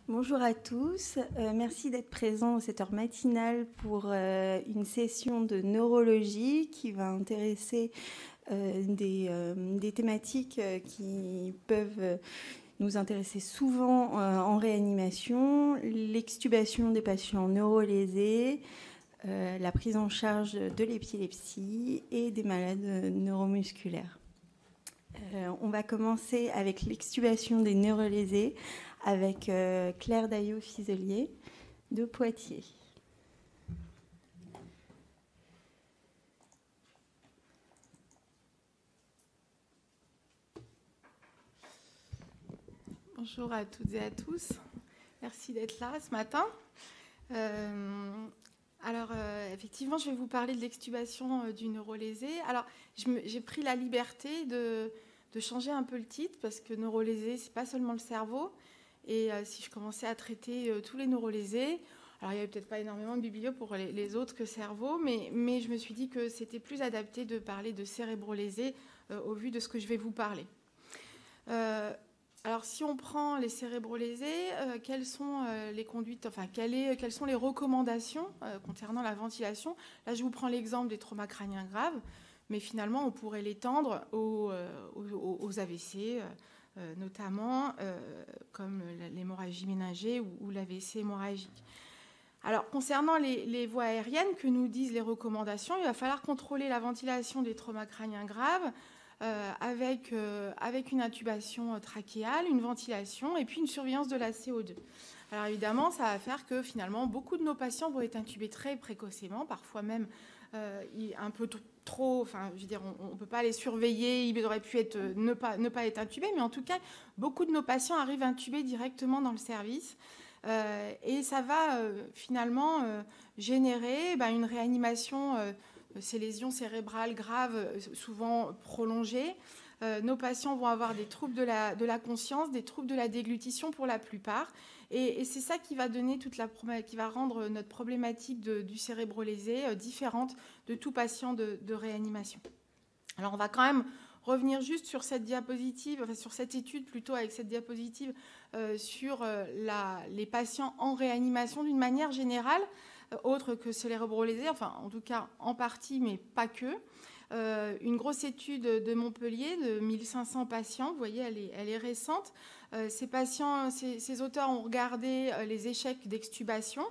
Bonjour à tous, merci d'être présents à cette heure matinale pour une session de neurologie qui va intéresser des thématiques qui peuvent nous intéresser souvent en réanimation, l'extubation des patients neurolésés, la prise en charge de l'épilepsie et des malades neuromusculaires. On va commencer avec l'extubation des neurolésés avec Claire Daillot-Fiselier de Poitiers. Bonjour à toutes et à tous. Merci d'être là ce matin. Effectivement, je vais vous parler de l'extubation du neurolésé. Alors, j'ai pris la liberté de changer un peu le titre parce que neurolésé, c'est pas seulement le cerveau. Et si je commençais à traiter tous les neurolésés, alors il n'y avait peut-être pas énormément de biblio pour les autres que cerveau, mais je me suis dit que c'était plus adapté de parler de cérébrolésés au vu de ce que je vais vous parler. Alors, si on prend les cérébrolésés, quelles sont les conduites, enfin, quelles sont les recommandations concernant la ventilation? Là, je vous prends l'exemple des traumas crâniens graves, mais finalement, on pourrait l'étendre aux AVC, notamment comme l'hémorragie méningée ou l'AVC hémorragique. Alors, concernant les voies aériennes, que nous disent les recommandations, il va falloir contrôler la ventilation des traumas crâniens graves avec une intubation trachéale, une ventilation et puis une surveillance de la CO2. Alors évidemment, ça va faire que finalement, beaucoup de nos patients vont être intubés très précocement, parfois même un peu trop, enfin, je veux dire, on ne peut pas les surveiller, ils auraient pu ne pas être intubés, mais en tout cas, beaucoup de nos patients arrivent intubés directement dans le service. Et ça va finalement générer une réanimation, ces lésions cérébrales graves, souvent prolongées. Nos patients vont avoir des troubles de la conscience, des troubles de la déglutition pour la plupart. Et c'est ça qui va donner qui va rendre notre problématique du cérébrolésé différente de tout patient de réanimation. Alors on va quand même revenir juste sur cette diapositive, enfin sur cette étude plutôt avec cette diapositive sur les patients en réanimation d'une manière générale, autre que cérébrolésés, enfin en tout cas en partie, mais pas que. Une grosse étude de Montpellier de 1500 patients, vous voyez, elle est récente. Ces auteurs ont regardé les échecs d'extubation.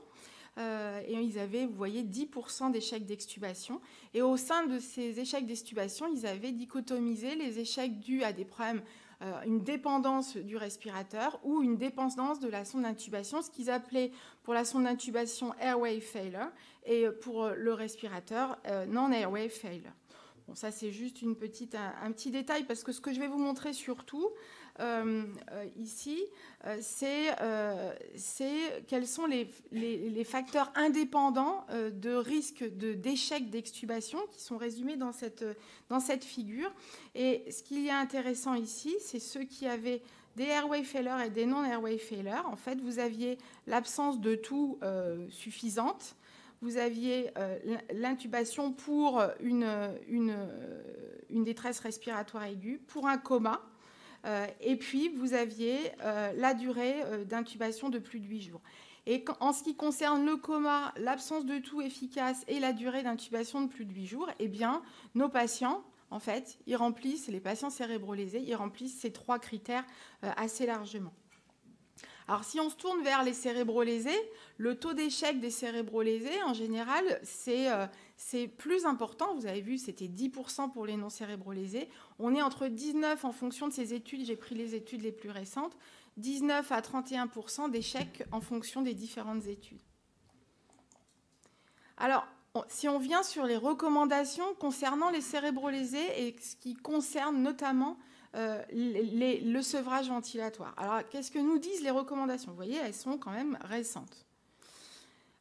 Et ils avaient, vous voyez, 10% d'échecs d'extubation. Et au sein de ces échecs d'extubation, ils avaient dichotomisé les échecs dus à des problèmes, une dépendance du respirateur ou une dépendance de la sonde d'intubation, ce qu'ils appelaient pour la sonde d'intubation airway failure et pour le respirateur non-airway failure. Bon, ça, c'est juste un petit détail parce que ce que je vais vous montrer surtout ici, c'est quels sont les facteurs indépendants de risque d'échec d'extubation qui sont résumés dans cette figure. Et ce qui est intéressant ici, c'est ceux qui avaient des airway failure et des non-airway failure. En fait, vous aviez l'absence de toux suffisante. Vous aviez l'intubation pour une détresse respiratoire aiguë, pour un coma, et puis vous aviez la durée d'intubation de plus de 8 jours. Et en ce qui concerne le coma, l'absence de toux efficace et la durée d'intubation de plus de 8 jours, eh bien, nos patients, en fait, les patients cérébrolésés, ils remplissent ces 3 critères assez largement. Alors, si on se tourne vers les cérébrolésés, le taux d'échec des cérébrolésés, en général, c'est plus important. Vous avez vu, c'était 10% pour les non-cérébrolésés. On est entre 19, en fonction de ces études, j'ai pris les études les plus récentes, 19 à 31% d'échecs en fonction des différentes études. Alors, si on vient sur les recommandations concernant les cérébrolésés et ce qui concerne notamment le sevrage ventilatoire. Alors, qu'est-ce que nous disent les recommandations? Vous voyez, elles sont quand même récentes.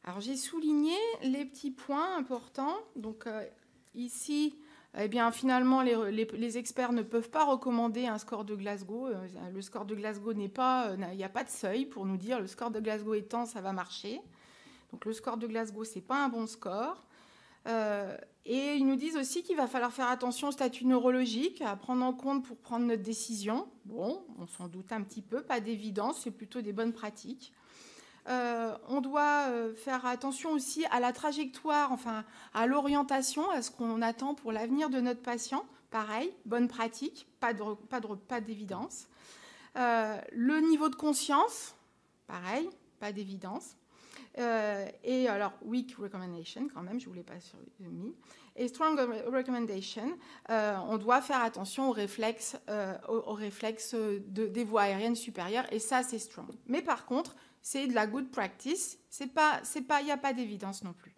Alors, j'ai souligné les petits points importants. Donc, ici, eh bien, finalement, les experts ne peuvent pas recommander un score de Glasgow. Le score de Glasgow il n'y a pas de seuil pour nous dire le score de Glasgow étant, ça va marcher. Donc, le score de Glasgow, ce n'est pas un bon score. Et ils nous disent aussi qu'il va falloir faire attention au statut neurologique, à prendre en compte pour prendre notre décision. Bon, on s'en doute un petit peu, pas d'évidence, c'est plutôt des bonnes pratiques. On doit faire attention aussi à la trajectoire, enfin à l'orientation, à ce qu'on attend pour l'avenir de notre patient. Pareil, bonne pratique, pas d'évidence. Le niveau de conscience, pareil, pas d'évidence. Et alors, weak recommendation, quand même, je ne vous l'ai pas mis. Et strong recommendation, on doit faire attention aux réflexes des voies aériennes supérieures, et ça, c'est strong. Mais par contre, c'est de la good practice, il n'y a pas d'évidence non plus.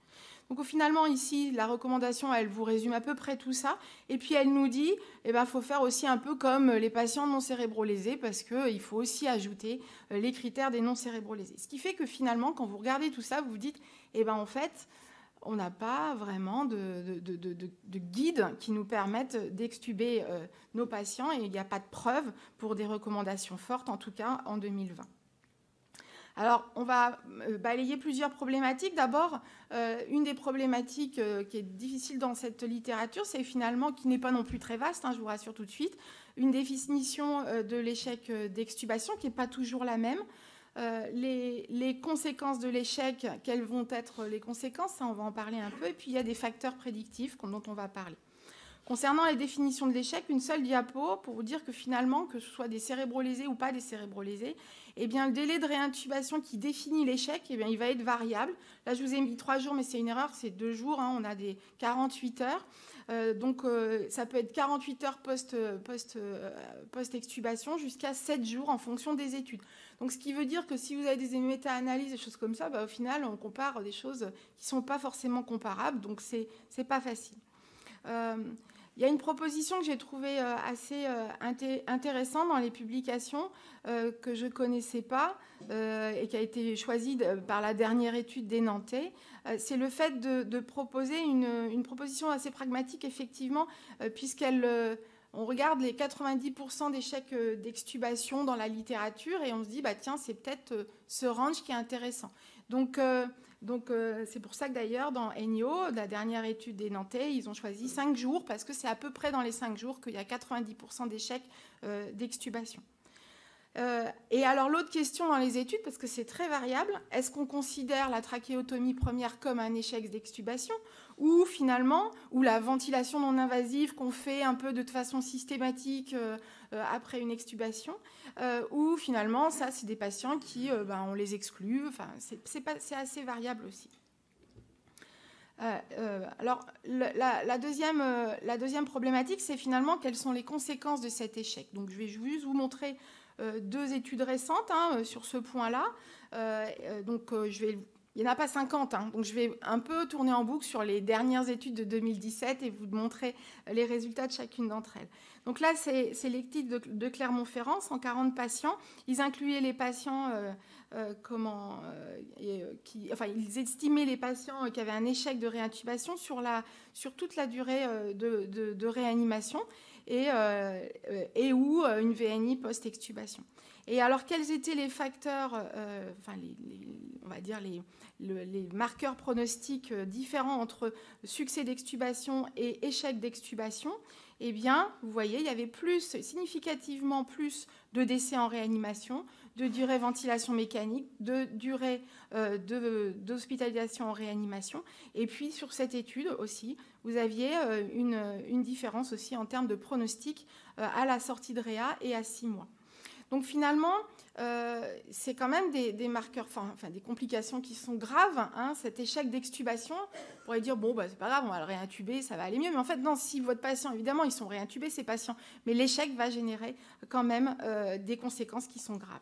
Donc finalement, ici, la recommandation, elle vous résume à peu près tout ça. Et puis, elle nous dit, faut faire aussi un peu comme les patients non cérébrolésés, parce qu'il faut aussi ajouter les critères des non cérébrolésés. Ce qui fait que finalement, quand vous regardez tout ça, vous vous dites, en fait, on n'a pas vraiment de guide qui nous permettent d'extuber nos patients, et il n'y a pas de preuve pour des recommandations fortes, en tout cas en 2020. Alors, on va balayer plusieurs problématiques. D'abord, une des problématiques qui est difficile dans cette littérature, c'est finalement, qui n'est pas non plus très vaste, je vous rassure tout de suite, une définition de l'échec d'extubation qui n'est pas toujours la même. Les conséquences de l'échec, quelles vont être les conséquences, ça on va en parler un peu. Et puis, il y a des facteurs prédictifs dont on va parler. Concernant les définitions de l'échec, une seule diapo pour vous dire que finalement, que ce soit des cérébrolésés ou pas des cérébrolésés, le délai de réintubation qui définit l'échec, il va être variable. Là, je vous ai mis 3 jours, mais c'est une erreur, c'est 2 jours. On a des 48 heures. Donc, ça peut être 48 heures post-extubation jusqu'à 7 jours en fonction des études. Donc, ce qui veut dire que si vous avez des méta-analyses, des choses comme ça, au final, on compare des choses qui ne sont pas forcément comparables. Donc, c'est pas facile. Il y a une proposition que j'ai trouvée assez intéressante dans les publications que je ne connaissais pas et qui a été choisie par la dernière étude des Nantais. C'est le fait de proposer une proposition assez pragmatique, effectivement, on regarde les 90% d'échecs d'extubation dans la littérature et on se dit, tiens, c'est peut-être ce range qui est intéressant. Donc, c'est pour ça que d'ailleurs, dans ENIO, la dernière étude des Nantais, ils ont choisi 5 jours parce que c'est à peu près dans les 5 jours qu'il y a 90% d'échecs d'extubation. Et alors, l'autre question dans les études, parce que c'est très variable, est-ce qu'on considère la trachéotomie première comme un échec d'extubation ou finalement, ou la ventilation non invasive qu'on fait un peu de façon systématique après une extubation, ou finalement, ça, c'est des patients qui, on les exclut. Enfin, c'est assez variable aussi. Alors, la deuxième problématique, c'est finalement quelles sont les conséquences de cet échec. Donc, je vais juste vous montrer 2 études récentes sur ce point-là. Il n'y en a pas 50, donc je vais un peu tourner en boucle sur les dernières études de 2017 et vous montrer les résultats de chacune d'entre elles. Donc là, c'est l'étude de Clermont-Ferrand, 140 patients. Ils incluaient les patients, ils estimaient les patients qui avaient un échec de réintubation sur toute la durée de réanimation et ou une VNI post-extubation. Et alors, quels étaient les facteurs, on va dire les marqueurs pronostiques différents entre succès d'extubation et échec d'extubation? Eh bien, vous voyez, il y avait significativement plus de décès en réanimation, de durée ventilation mécanique, de durée d'hospitalisation en réanimation. Et puis, sur cette étude aussi, vous aviez une différence aussi en termes de pronostic à la sortie de réa et à 6 mois. Donc finalement, c'est quand même des marqueurs, des complications qui sont graves. Cet échec d'extubation, on pourrait dire, c'est pas grave, on va le réintuber, ça va aller mieux. Mais en fait, non, si votre patient, évidemment, ils sont réintubés, ces patients, mais l'échec va générer quand même des conséquences qui sont graves.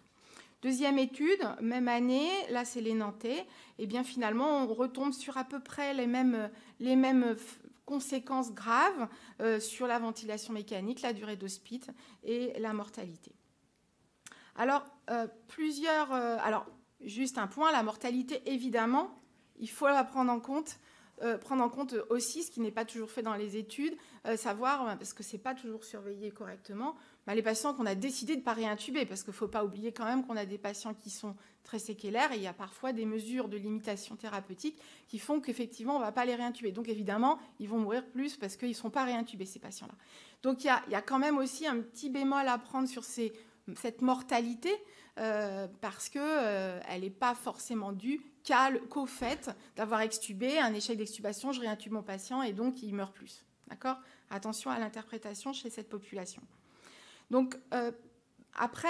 Deuxième étude, même année, là c'est les Nantais, et bien finalement, on retombe sur à peu près les mêmes conséquences graves sur la ventilation mécanique, la durée d'hospite et la mortalité. Alors, juste un point, la mortalité, évidemment, il faut la prendre en compte prendre en compte aussi, ce qui n'est pas toujours fait dans les études, savoir, parce que ce n'est pas toujours surveillé correctement, les patients qu'on a décidé de ne pas réintuber, parce qu'il ne faut pas oublier quand même qu'on a des patients qui sont très séquelaires et il y a parfois des mesures de limitation thérapeutique qui font qu'effectivement, on ne va pas les réintuber. Donc évidemment, ils vont mourir plus parce qu'ils ne sont pas réintubés, ces patients-là. Donc il y a quand même aussi un petit bémol à prendre sur cette mortalité, parce qu'elle n'est pas forcément due qu'au fait d'avoir extubé, un échec d'extubation, je réintube mon patient et donc il meurt plus. D'accord ? Attention à l'interprétation chez cette population. Donc après,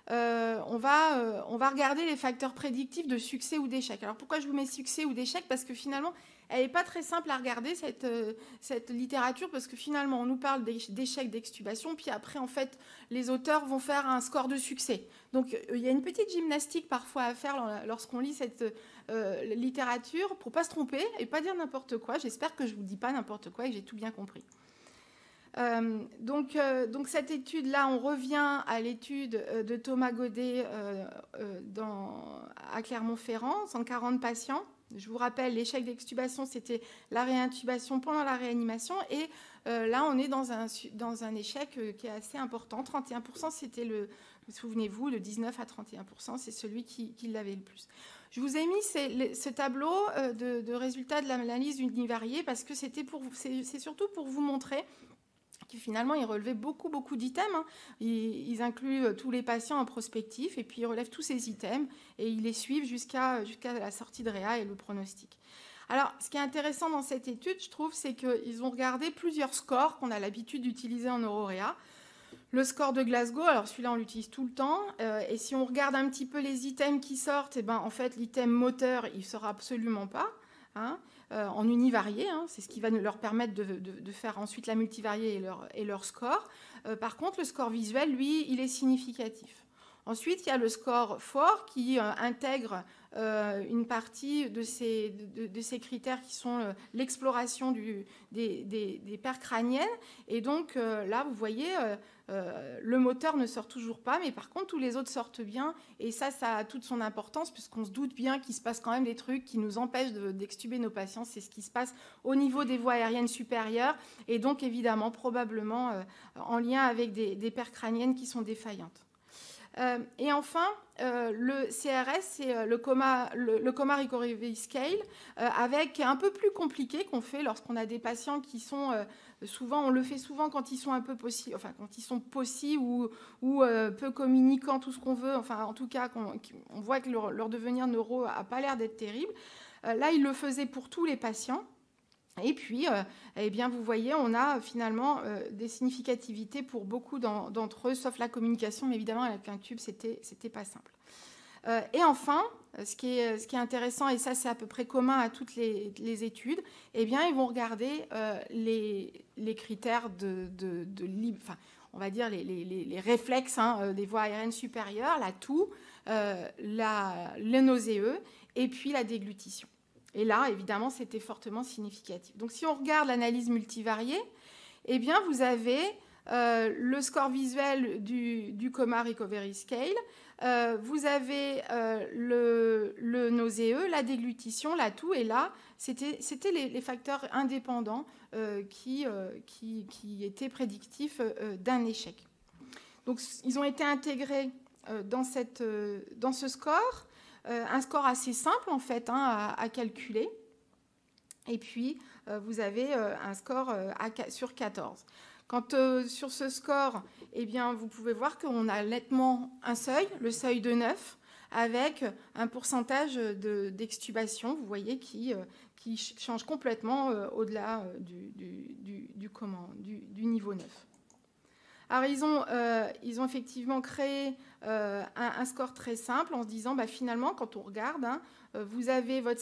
on va regarder les facteurs prédictifs de succès ou d'échec. Alors pourquoi je vous mets succès ou d'échec ? Parce que finalement, elle n'est pas très simple à regarder, cette littérature, parce que finalement, on nous parle d'échec d'extubation, puis après, en fait, les auteurs vont faire un score de succès. Donc, il y a une petite gymnastique parfois à faire lorsqu'on lit cette littérature, pour ne pas se tromper et pas dire n'importe quoi. J'espère que je ne vous dis pas n'importe quoi et que j'ai tout bien compris. Donc cette étude-là, on revient à l'étude de Thomas Godet à Clermont-Ferrand, 140 patients. Je vous rappelle, l'échec d'extubation, c'était la réintubation pendant la réanimation. Et là, on est dans un échec qui est assez important. 31%, c'était souvenez-vous, le 19 à 31%, c'est celui qui l'avait le plus. Je vous ai mis ce tableau de résultats de l'analyse univariée parce que c'est surtout pour vous montrer qui finalement, ils relevaient beaucoup d'items. Hein. Ils incluent tous les patients en prospectif et puis ils relèvent tous ces items et ils les suivent jusqu'à la sortie de réa et le pronostic. Alors, ce qui est intéressant dans cette étude, je trouve, c'est qu'ils ont regardé plusieurs scores qu'on a l'habitude d'utiliser en neuroréa. Le score de Glasgow, alors celui-là, on l'utilise tout le temps. Et si on regarde un petit peu les items qui sortent, en fait, l'item moteur, il ne sort absolument pas. Hein. En univarié, hein, c'est ce qui va leur permettre de faire ensuite la multivariée et leur score. Par contre, le score visuel, lui, il est significatif. Ensuite, il y a le score fort qui intègre une partie de ces critères qui sont l'exploration des paires crâniennes. Et donc, là, vous voyez, le moteur ne sort toujours pas, mais par contre, tous les autres sortent bien. Et ça a toute son importance, puisqu'on se doute bien qu'il se passe quand même des trucs qui nous empêchent d'extuber nos patients. C'est ce qui se passe au niveau des voies aériennes supérieures, et donc, évidemment, probablement en lien avec des paires crâniennes qui sont défaillantes. Et enfin, le CRS, c'est le coma recovery scale, avec un peu plus compliqué qu'on fait lorsqu'on a des patients qui sont on le fait souvent quand ils sont un peu quand ils sont possis ou peu communicants, tout ce qu'on veut. Enfin, en tout cas, on voit que leur devenir neuro n'a pas l'air d'être terrible. Là, il le faisait pour tous les patients. Et puis, vous voyez, on a finalement des significativités pour beaucoup d'entre eux, sauf la communication, mais évidemment, avec un tube, c'était pas simple. Et enfin, ce qui est intéressant, et ça, c'est à peu près commun à toutes les études, ils vont regarder les critères on va dire les réflexes des voies aériennes supérieures, la toux, le nauséeux, et puis la déglutition. Et là, évidemment, c'était fortement significatif. Donc, si on regarde l'analyse multivariée, vous avez le score visuel du coma recovery scale, vous avez le nauséeux, la déglutition, la toux, et là, c'était les facteurs indépendants qui étaient prédictifs d'un échec. Donc, ils ont été intégrés dans ce score. Un score assez simple, en fait, à calculer. Et puis, vous avez un score sur 14. Quand sur ce score, vous pouvez voir qu'on a nettement un seuil, le seuil de 9, avec un pourcentage d'extubation, vous voyez, qui change complètement au-delà du niveau 9. Alors, ils ont effectivement créé un score très simple en se disant, finalement, quand on regarde, vous avez votre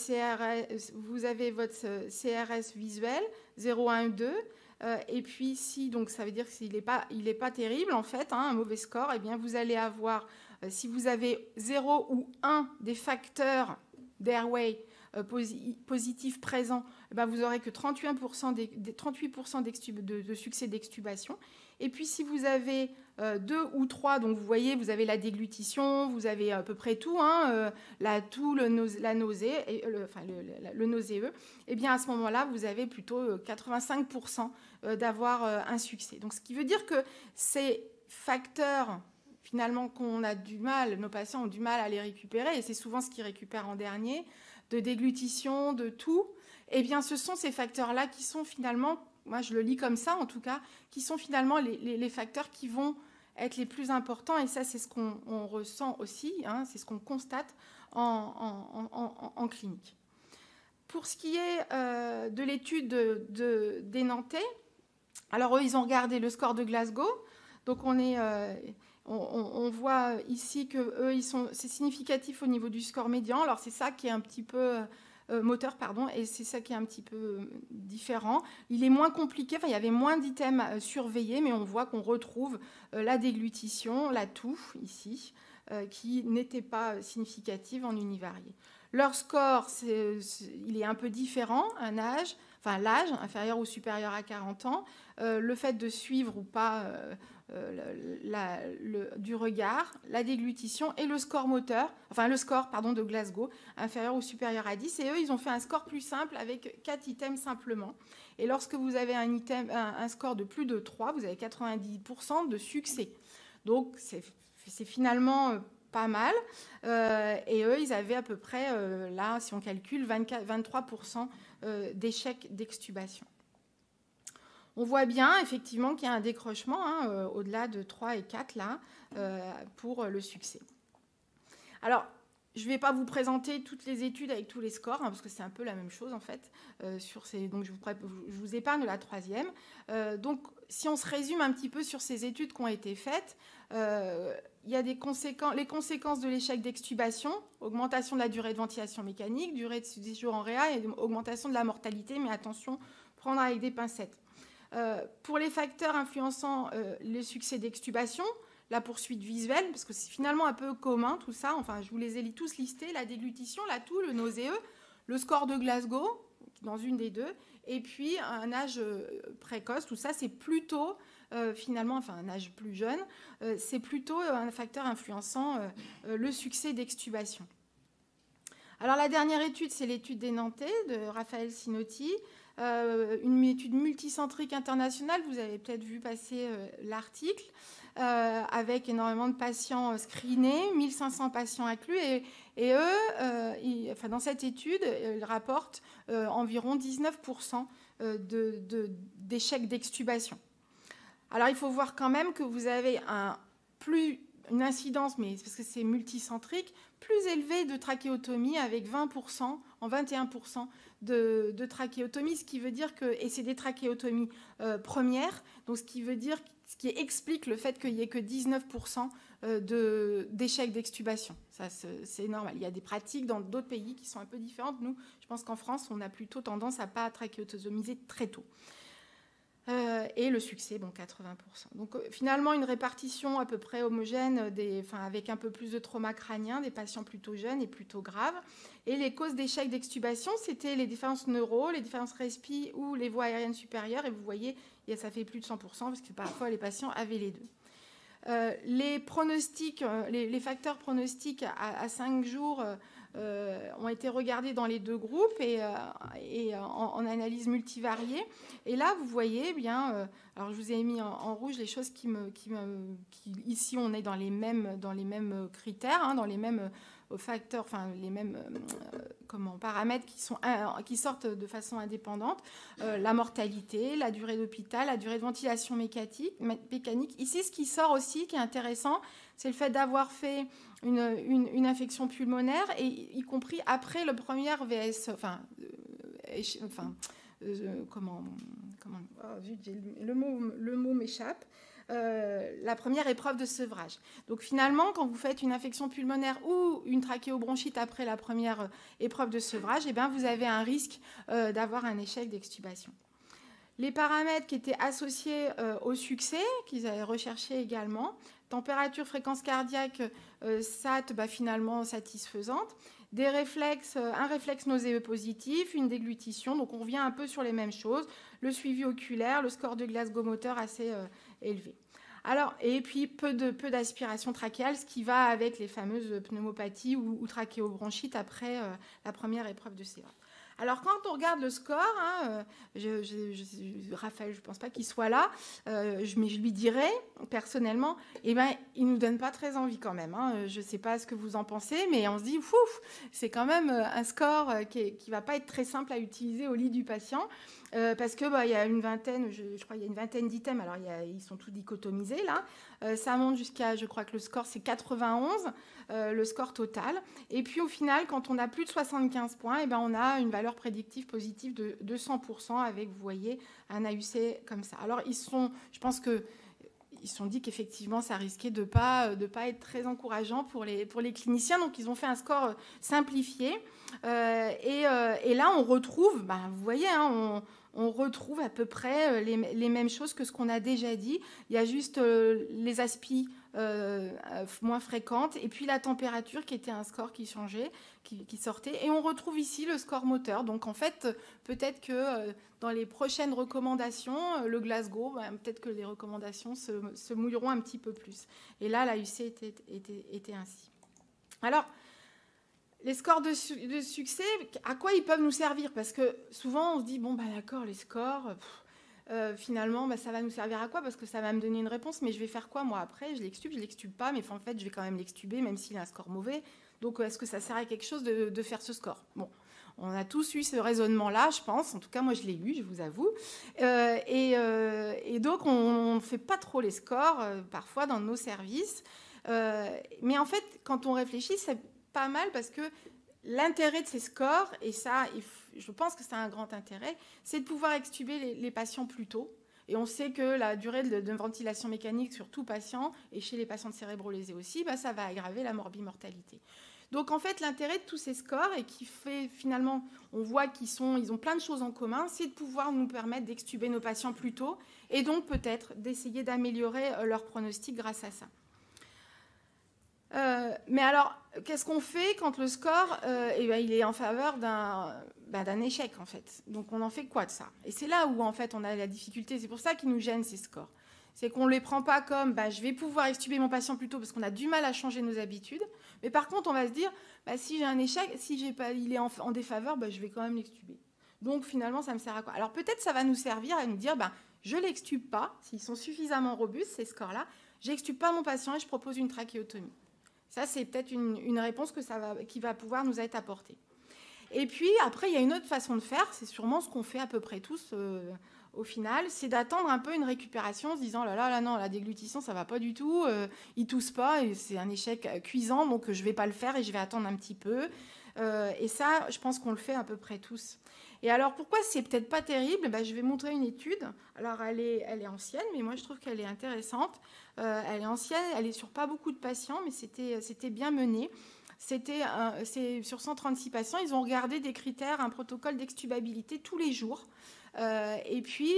CRS visuel, 0, 1, 2, et puis ici, donc ça veut dire qu'il n'est pas terrible, en fait, un mauvais score, vous allez avoir, si vous avez 0 ou 1 des facteurs d'airway positifs présents, vous n'aurez que 38% de succès d'extubation. Et puis, si vous avez 2 ou 3, donc vous voyez, vous avez la déglutition, vous avez à peu près tout, la toux, la nausée, le nauséeux, et bien à ce moment-là, vous avez plutôt 85% d'avoir un succès. Donc, ce qui veut dire que ces facteurs, finalement, qu'on a du mal, nos patients ont du mal à les récupérer, et c'est souvent ce qu'ils récupèrent en dernier, de déglutition, de toux, eh bien, ce sont ces facteurs-là qui sont finalement, moi je le lis comme ça en tout cas, qui sont finalement les facteurs qui vont être les plus importants, et ça c'est ce qu'on ressent aussi, c'est ce qu'on constate en clinique. Pour ce qui est de l'étude des Nantais, alors eux ils ont regardé le score de Glasgow, donc on voit ici que eux c'est significatif au niveau du score médian, alors c'est ça qui est un petit peu moteur, pardon, et c'est ça qui est un petit peu différent. Il est moins compliqué, il y avait moins d'items surveillés, mais on voit qu'on retrouve la déglutition, la toux, ici, qui n'était pas significative en univarié. Leur score, il est un peu différent, l'âge inférieur ou supérieur à 40 ans, le fait de suivre ou pas du regard, la déglutition et le score moteur, de Glasgow, inférieur ou supérieur à 10. Et eux, ils ont fait un score plus simple avec 4 items simplement. Et lorsque vous avez un score de plus de 3, vous avez 90% de succès. Donc, c'est finalement pas mal. Et eux, ils avaient à peu près, là, si on calcule, 23% d'échecs d'extubation. On voit bien effectivement qu'il y a un décrochement au-delà de 3 et 4 là, pour le succès. Alors, je ne vais pas vous présenter toutes les études avec tous les scores, parce que c'est un peu la même chose en fait. Donc je vous épargne la 3e. Donc si on se résume un petit peu sur ces études qui ont été faites, il y a les conséquences de l'échec d'extubation, augmentation de la durée de ventilation mécanique, durée de séjour en réa et augmentation de la mortalité, mais attention, prendre avec des pincettes. Pour les facteurs influençant le succès d'extubation, la poursuite visuelle, parce que c'est finalement un peu commun tout ça, enfin je vous les ai tous listés, la déglutition, la toux, le nauséeux, le score de Glasgow, dans une des deux, et puis un âge précoce, tout ça c'est plutôt finalement, un âge plus jeune, c'est plutôt un facteur influençant le succès d'extubation. Alors la dernière étude, c'est l'étude des Nantais de Raphaël Sinotti, une étude multicentrique internationale, vous avez peut-être vu passer l'article, avec énormément de patients screenés, 1500 patients inclus, et eux, dans cette étude, ils rapportent environ 19% d'échecs d'extubation. Alors il faut voir quand même que vous avez une incidence, mais parce que c'est multicentrique, plus élevée de trachéotomie avec 20%, en 21% de trachéotomie, ce qui veut dire que, et c'est des trachéotomies premières, donc ce qui explique le fait qu'il n'y ait que 19% d'échecs d'extubation. Ça, c'est normal. Il y a des pratiques dans d'autres pays qui sont un peu différentes. Nous, je pense qu'en France, on a plutôt tendance à ne pas trachéotomiser très tôt. Et le succès, 80%. Donc finalement, une répartition à peu près homogène, avec un peu plus de trauma crânien, des patients plutôt jeunes et plutôt graves. Et les causes d'échec d'extubation, c'était les défaillances neuro, les défaillances respi ou les voies aériennes supérieures. Et vous voyez, ça fait plus de 100%, parce que parfois les patients avaient les deux. Les pronostics, les facteurs pronostiques à 5 jours ont été regardés dans les deux groupes et en analyse multivariée. Et là, vous voyez bien, alors je vous ai mis en rouge les choses qui ici on est dans les mêmes critères, dans les mêmes facteurs, les mêmes paramètres qui sortent de façon indépendante. La mortalité, la durée d'hôpital, la durée de ventilation mécanique. Ici, ce qui sort aussi, qui est intéressant, c'est le fait d'avoir fait une infection pulmonaire, et y compris après le premier VS, le mot m'échappe, la première épreuve de sevrage. Donc finalement, quand vous faites une infection pulmonaire ou une trachéobronchite après la première épreuve de sevrage, vous avez un risque d'avoir un échec d'extubation. Les paramètres qui étaient associés au succès, qu'ils avaient recherché également, température, fréquence cardiaque, SAT, finalement satisfaisante. Des réflexes, un réflexe nauséeux positif, une déglutition, donc on revient un peu sur les mêmes choses. Le suivi oculaire, le score de Glasgow moteur assez élevé. Alors, et puis peu d'aspiration trachéale, ce qui va avec les fameuses pneumopathies ou trachéobronchites après la première épreuve de CEA. Alors, quand on regarde le score, Raphaël, je ne pense pas qu'il soit là, mais je lui dirais, personnellement, il ne nous donne pas très envie quand même. Je ne sais pas ce que vous en pensez, mais on se dit, c'est quand même un score qui ne va pas être très simple à utiliser au lit du patient, parce qu'il y a une vingtaine, je crois qu'il y a une vingtaine d'items, alors ils sont tous dichotomisés là, ça monte jusqu'à, je crois que le score c'est 91, le score total, et puis au final, quand on a plus de 75 points, on a une valeur prédictive positive de 100% avec, vous voyez, un AUC comme ça. Alors je pense que ils se sont dit qu'effectivement, ça risquait de pas être très encourageant pour les cliniciens. Donc, ils ont fait un score simplifié. Et là, on retrouve, vous voyez, on retrouve à peu près les mêmes choses que ce qu'on a déjà dit. Il y a juste les aspis moins fréquentes et puis la température qui était un score qui changeait, qui sortait. Et on retrouve ici le score moteur. Donc, en fait, peut-être que dans les prochaines recommandations, le Glasgow, peut-être que les recommandations se mouilleront un petit peu plus. Et là, l'AUC était ainsi. Alors, les scores de succès, à quoi ils peuvent nous servir? Parce que souvent, on se dit, d'accord, les scores, finalement, ça va nous servir à quoi? Parce que ça va me donner une réponse, mais je vais faire quoi, moi, après? Je l'extube pas, mais en fait, je vais quand même l'extuber, même s'il a un score mauvais. Donc, est-ce que ça sert à quelque chose de faire ce score? Bon, on a tous eu ce raisonnement-là, je pense. En tout cas, moi, je l'ai eu, je vous avoue. Et donc, on ne fait pas trop les scores, parfois, dans nos services. Mais en fait, quand on réfléchit, c'est pas mal parce que l'intérêt de ces scores, et ça, je pense que c'est un grand intérêt, c'est de pouvoir extuber les patients plus tôt. Et on sait que la durée de ventilation mécanique sur tout patient, et chez les patients de cérébrolésés aussi, ça va aggraver la morbimortalité. Donc, en fait, l'intérêt de tous ces scores, et qui fait finalement, on voit qu'ils ont plein de choses en commun, c'est de pouvoir nous permettre d'extuber nos patients plus tôt, et donc peut-être d'essayer d'améliorer leur pronostic grâce à ça. Mais alors, qu'est-ce qu'on fait quand le score il est en faveur d'un échec, en fait? Donc, on en fait quoi de ça? Et c'est là où, en fait, on a la difficulté. C'est pour ça qu'ils nous gênent, ces scores. C'est qu'on ne les prend pas comme je vais pouvoir extuber mon patient plus tôt parce qu'on a du mal à changer nos habitudes. Mais par contre, on va se dire, si j'ai un échec, si il est en défaveur, je vais quand même l'extuber. Donc, finalement, ça me sert à quoi? Alors, peut-être ça va nous servir à nous dire, je ne l'extube pas, s'ils sont suffisamment robustes, ces scores-là, je n'extube pas mon patient et je propose une trachéotomie. Ça, c'est peut-être une réponse qui va pouvoir nous être apportée. Et puis, après, il y a une autre façon de faire. C'est sûrement ce qu'on fait à peu près tous au final. C'est d'attendre un peu une récupération en se disant, non, la déglutition, ça ne va pas du tout. Il ne tousse pas et c'est un échec cuisant, donc je ne vais pas le faire et je vais attendre un petit peu. Et ça, je pense qu'on le fait à peu près tous. Et alors, pourquoi c'est peut-être pas terrible? Je vais montrer une étude. Alors, elle est ancienne, mais moi, je trouve qu'elle est intéressante. Elle est ancienne, elle est sur pas beaucoup de patients, mais c'était bien mené. C'est sur 136 patients. Ils ont regardé des critères, un protocole d'extubabilité tous les jours. Et puis,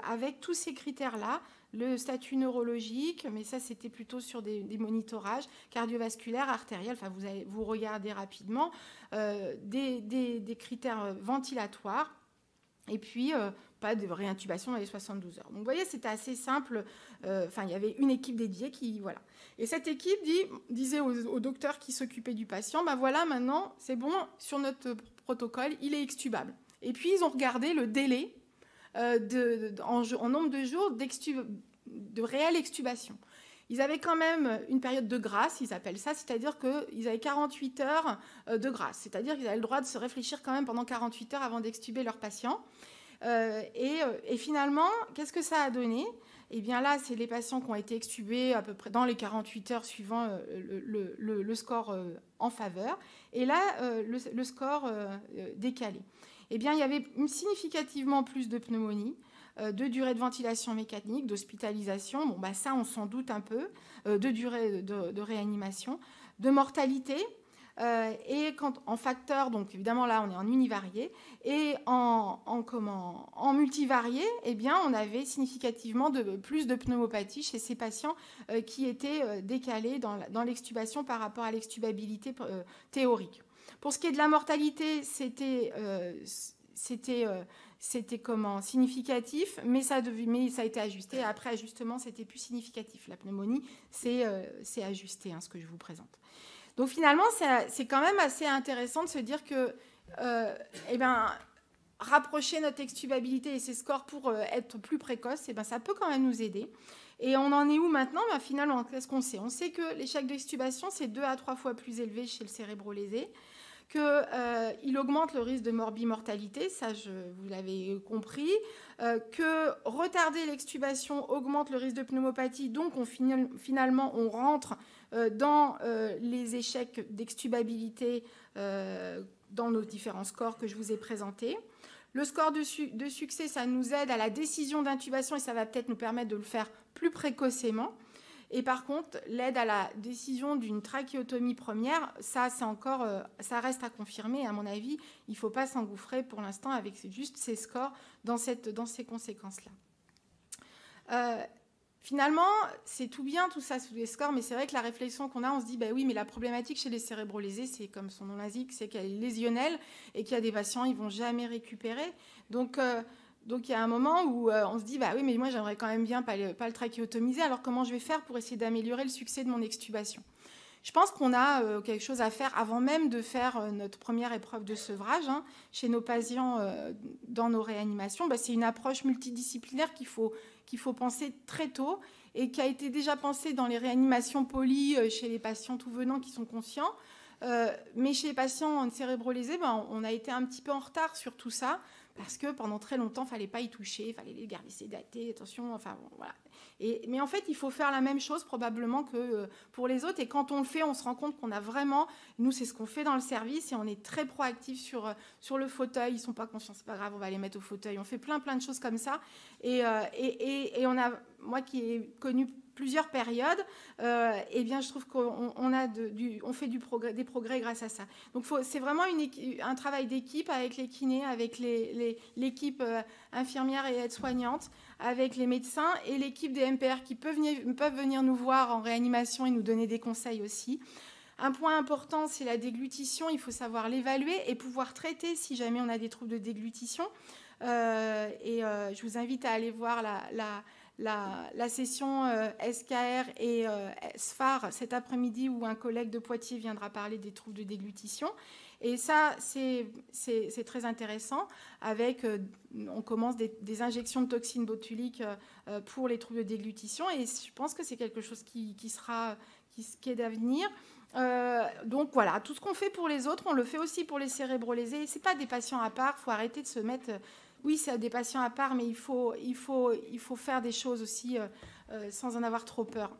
avec tous ces critères-là, le statut neurologique, mais ça, c'était plutôt sur des monitorages cardiovasculaires, artériels. Enfin, vous regardez rapidement des critères ventilatoires. Et puis, pas de réintubation dans les 72 heures. Donc, vous voyez, c'était assez simple. Il y avait une équipe dédiée qui... Voilà. Et cette équipe disait au docteur qui s'occupait du patient, voilà, maintenant, c'est bon, sur notre protocole, il est extubable. Et puis, ils ont regardé le délai en nombre de jours de réelle extubation. Ils avaient quand même une période de grâce, ils appellent ça, c'est-à-dire qu'ils avaient 48 heures de grâce. C'est-à-dire qu'ils avaient le droit de se réfléchir quand même pendant 48 heures avant d'extuber leur patient. Et finalement, qu'est-ce que ça a donné? Eh bien là, c'est les patients qui ont été extubés à peu près dans les 48 heures suivant le score en faveur. Et là, le score décalé. Eh bien, il y avait significativement plus de pneumonie, de durée de ventilation mécanique, d'hospitalisation, ça on s'en doute un peu, de durée de réanimation, de mortalité, Et en facteur, donc évidemment là on est en univarié, et en multivarié, eh bien on avait significativement plus de pneumopathie chez ces patients qui étaient décalés dans l'extubation par rapport à l'extubabilité théorique. Pour ce qui est de la mortalité, c'était significatif, mais ça a été ajusté. Après ajustement, c'était plus significatif. La pneumonie, c'est ajusté, ce que je vous présente. Donc finalement, c'est quand même assez intéressant de se dire que rapprocher notre extubabilité et ses scores pour être plus précoce, ça peut quand même nous aider. Et on en est où maintenant? Finalement, qu'est-ce qu'on sait? On sait que l'échec d'extubation, c'est 2 à 3 fois plus élevé chez le cérébro-lésé, qu'il augmente le risque de morbimortalité, ça vous l'avez compris, que retarder l'extubation augmente le risque de pneumopathie, donc finalement on rentre dans les échecs d'extubabilité dans nos différents scores que je vous ai présentés. Le score de succès, ça nous aide à la décision d'intubation et ça va peut-être nous permettre de le faire plus précocement. Et par contre, l'aide à la décision d'une trachéotomie première, ça reste à confirmer. À mon avis, il ne faut pas s'engouffrer pour l'instant avec juste ces scores dans ces conséquences-là. Finalement, c'est tout bien tout ça sous les scores, mais c'est vrai que la réflexion qu'on a, on se dit, oui, mais la problématique chez les cérébrolésés, c'est comme son nom l'indique, c'est qu'elle est lésionnelle et qu'il y a des patients, ils ne vont jamais récupérer. Donc, il y a un moment où on se dit, oui, mais moi, j'aimerais quand même bien pas le trachéotomiser, alors comment je vais faire pour essayer d'améliorer le succès de mon extubation? Je pense qu'on a quelque chose à faire avant même de faire notre première épreuve de sevrage chez nos patients dans nos réanimations. C'est une approche multidisciplinaire qu'il faut penser très tôt et qui a été déjà pensée dans les réanimations poly chez les patients tout venants qui sont conscients. Mais chez les patients cérébrolésés, on a été un petit peu en retard sur tout ça parce que pendant très longtemps, il ne fallait pas y toucher, il fallait les garder sédatés, attention, voilà. Mais en fait, il faut faire la même chose probablement que pour les autres. Et quand on le fait, on se rend compte qu'on a vraiment... Nous, c'est ce qu'on fait dans le service et on est très proactif sur le fauteuil. Ils ne sont pas conscients, c'est pas grave, on va les mettre au fauteuil. On fait plein de choses comme ça. Et on a... Moi qui ai connu plusieurs périodes, je trouve qu'on fait des progrès grâce à ça. Donc c'est vraiment un travail d'équipe avec les kinés, avec l'équipe infirmière et aide-soignante, avec les médecins et l'équipe des MPR qui peuvent venir nous voir en réanimation et nous donner des conseils aussi. Un point important, c'est la déglutition. Il faut savoir l'évaluer et pouvoir traiter si jamais on a des troubles de déglutition. Je vous invite à aller voir la session SKR et SFAR cet après-midi où un collègue de Poitiers viendra parler des troubles de déglutition. Et ça, c'est très intéressant. On commence des injections de toxines botuliques pour les troubles de déglutition. Et je pense que c'est quelque chose qui est d'avenir. Donc voilà, tout ce qu'on fait pour les autres, on le fait aussi pour les cérébrolésés. Ce n'est pas des patients à part. Il faut arrêter de se mettre... Oui, c'est des patients à part, mais il faut faire des choses aussi sans en avoir trop peur.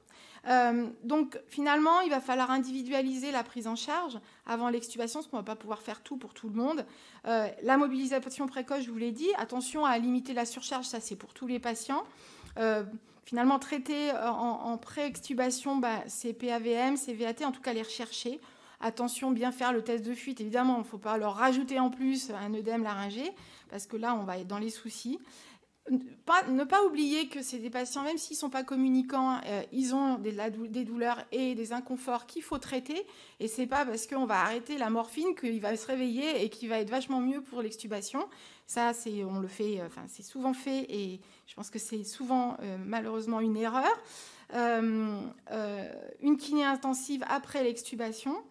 Donc, finalement, il va falloir individualiser la prise en charge avant l'extubation, parce qu'on ne va pas pouvoir faire tout pour tout le monde. La mobilisation précoce, je vous l'ai dit. Attention à limiter la surcharge, ça, c'est pour tous les patients. Finalement, traiter en pré-extubation, c'est PAVM, c'est VAT, en tout cas les rechercher. Attention, bien faire le test de fuite. Évidemment, il ne faut pas leur rajouter en plus un œdème laryngé, parce que là, on va être dans les soucis. Ne pas oublier que c'est des patients, même s'ils ne sont pas communicants, ils ont des douleurs et des inconforts qu'il faut traiter. Et ce n'est pas parce qu'on va arrêter la morphine qu'il va se réveiller et qu'il va être vachement mieux pour l'extubation. Ça, on le fait, c'est souvent fait et je pense que c'est souvent, malheureusement, une erreur. Une kiné intensive après l'extubation.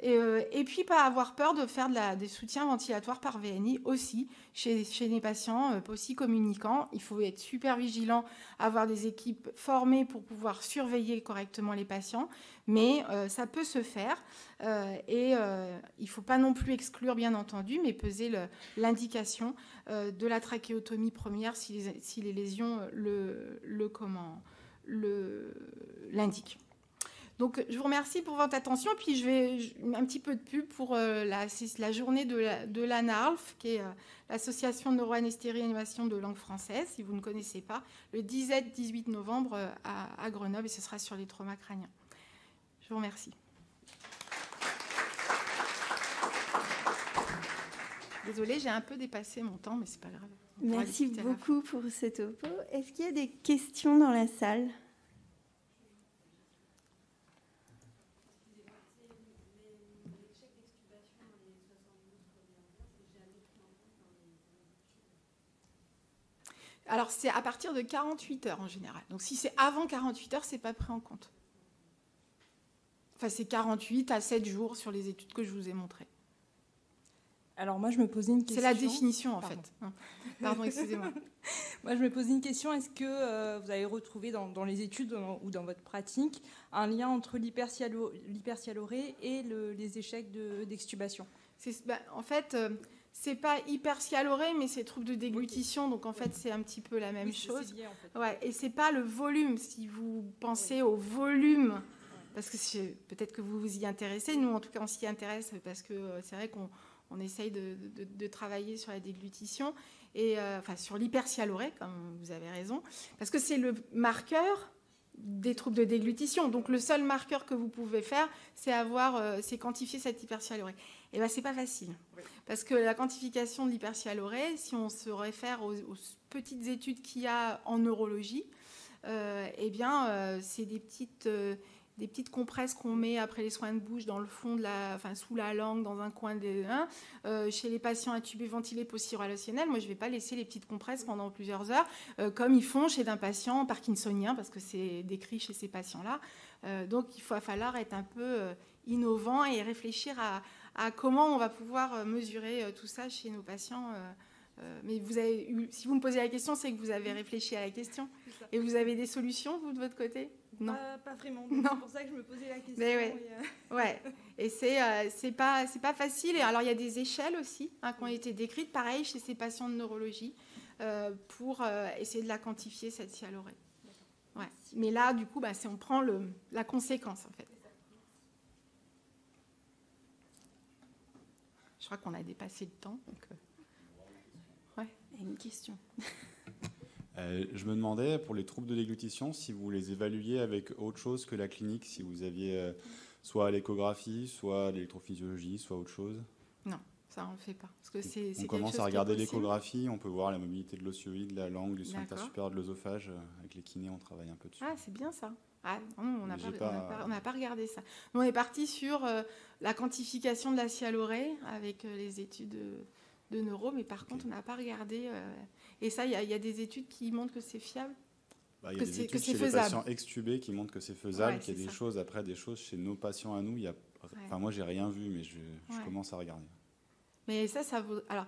Et puis, pas avoir peur de faire des soutiens ventilatoires par VNI aussi chez les patients, aussi communicants. Il faut être super vigilant, avoir des équipes formées pour pouvoir surveiller correctement les patients. Mais ça peut se faire. Il ne faut pas non plus exclure, bien entendu, mais peser l'indication de la trachéotomie première si les lésions l'indiquent. Donc, je vous remercie pour votre attention. Puis, je vais un petit peu de pub pour la journée de l'ANARLF, qui est l'Association de neuroanesthésie-réanimation de langue française, si vous ne connaissez pas, le 17-18 novembre à Grenoble, et ce sera sur les traumas crâniens. Je vous remercie. Désolée, j'ai un peu dépassé mon temps, mais c'est pas grave. Merci beaucoup pour ce topo. Est-ce qu'il y a des questions dans la salle ? Alors, c'est à partir de 48 heures en général. Donc, si c'est avant 48 heures, c'est pas pris en compte. Enfin, c'est 48 à 7 jours sur les études que je vous ai montrées. Alors, moi, je me posais une question. C'est la définition, en fait. Pardon, excusez-moi. Moi, je me posais une question. Est-ce que vous avez retrouvé dans les études ou dans votre pratique un lien entre l'hypersialorée et les échecs d'extubation ? En fait... c'est pas hypersialorée, mais c'est trouble de déglutition, donc en fait c'est un petit peu la même chose. C'est lié, en fait. Ouais, et c'est pas le volume. Si vous pensez au volume, parce que peut-être que vous vous y intéressez, nous en tout cas on s'y intéresse parce que c'est vrai qu'on essaye de travailler sur la déglutition et enfin sur l'hypersialorée, comme vous avez raison, parce que c'est le marqueur des troubles de déglutition. Donc le seul marqueur que vous pouvez faire, c'est quantifier cette hypersialorée. Et bien c'est pas facile, parce que la quantification de l'hypersialorée, si on se réfère aux petites études qu'il y a en neurologie, c'est des petites compresses qu'on met après les soins de bouche dans le fond sous la langue, dans un coin chez les patients intubés ventilés post-irrelationnels. Moi, je ne vais pas laisser les petites compresses pendant plusieurs heures, comme ils font chez un patient parkinsonien, parce que c'est décrit chez ces patients-là. Donc, il va falloir être un peu innovant et réfléchir à comment on va pouvoir mesurer tout ça chez nos patients. Mais si vous me posez la question, c'est que vous avez réfléchi à la question. Et vous avez des solutions, vous, de votre côté ? Non. Pas vraiment. Non. C'est pour ça que je me posais la question. Mais ouais. Et c'est pas facile. Et alors, il y a des échelles aussi qui ont été décrites, pareil, chez ces patients de neurologie, pour essayer de la quantifier, cette sialorée. Ouais. Mais là, du coup, on prend la conséquence, en fait. Je crois qu'on a dépassé le temps. Donc, ouais, il y a une question. Je me demandais, pour les troubles de déglutition, si vous les évaluiez avec autre chose que la clinique, si vous aviez soit l'échographie, soit l'électrophysiologie, soit autre chose. Non, ça on ne fait pas. Parce que on commence à regarder l'échographie, on peut voir la mobilité de l'ossioïde, la langue, du sphincter supérieur de l'œsophage. Avec les kinés, on travaille un peu dessus. Ah, c'est bien ça. Ah, non, on n'a pas regardé ça. Nous, on est parti sur la quantification de la sialorée avec les études de neuro, mais par contre, on n'a pas regardé. Et ça, il y a des études qui montrent que c'est fiable. Il y a des études chez les patients extubés qui montrent que c'est faisable, qu'il y a des choses chez nos patients à nous. Moi, j'ai rien vu, mais je commence à regarder. Mais ça vaut... Alors,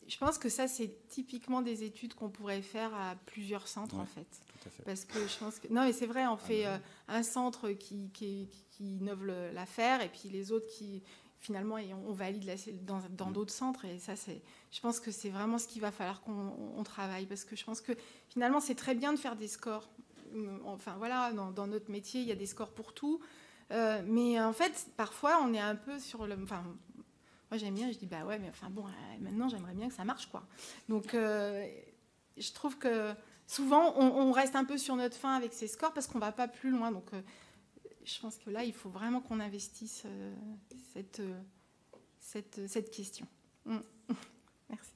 je pense que ça, c'est typiquement des études qu'on pourrait faire à plusieurs centres, en fait. Tout à fait. Parce que je pense que... Non, mais c'est vrai, on fait un centre qui innove l'affaire, et puis les autres qui... Finalement, on valide dans d'autres centres. Et ça, je pense que c'est vraiment ce qu'il va falloir qu'on travaille. Parce que je pense que finalement, c'est très bien de faire des scores. Enfin, voilà, dans notre métier, il y a des scores pour tout. Mais en fait, parfois, on est un peu sur le... Enfin, moi, j'aime bien, je dis, bah ouais, mais enfin, bon, maintenant, j'aimerais bien que ça marche, quoi. Donc, je trouve que souvent, on reste un peu sur notre faim avec ces scores parce qu'on ne va pas plus loin. Donc, je pense que là, il faut vraiment qu'on investisse cette question. Merci.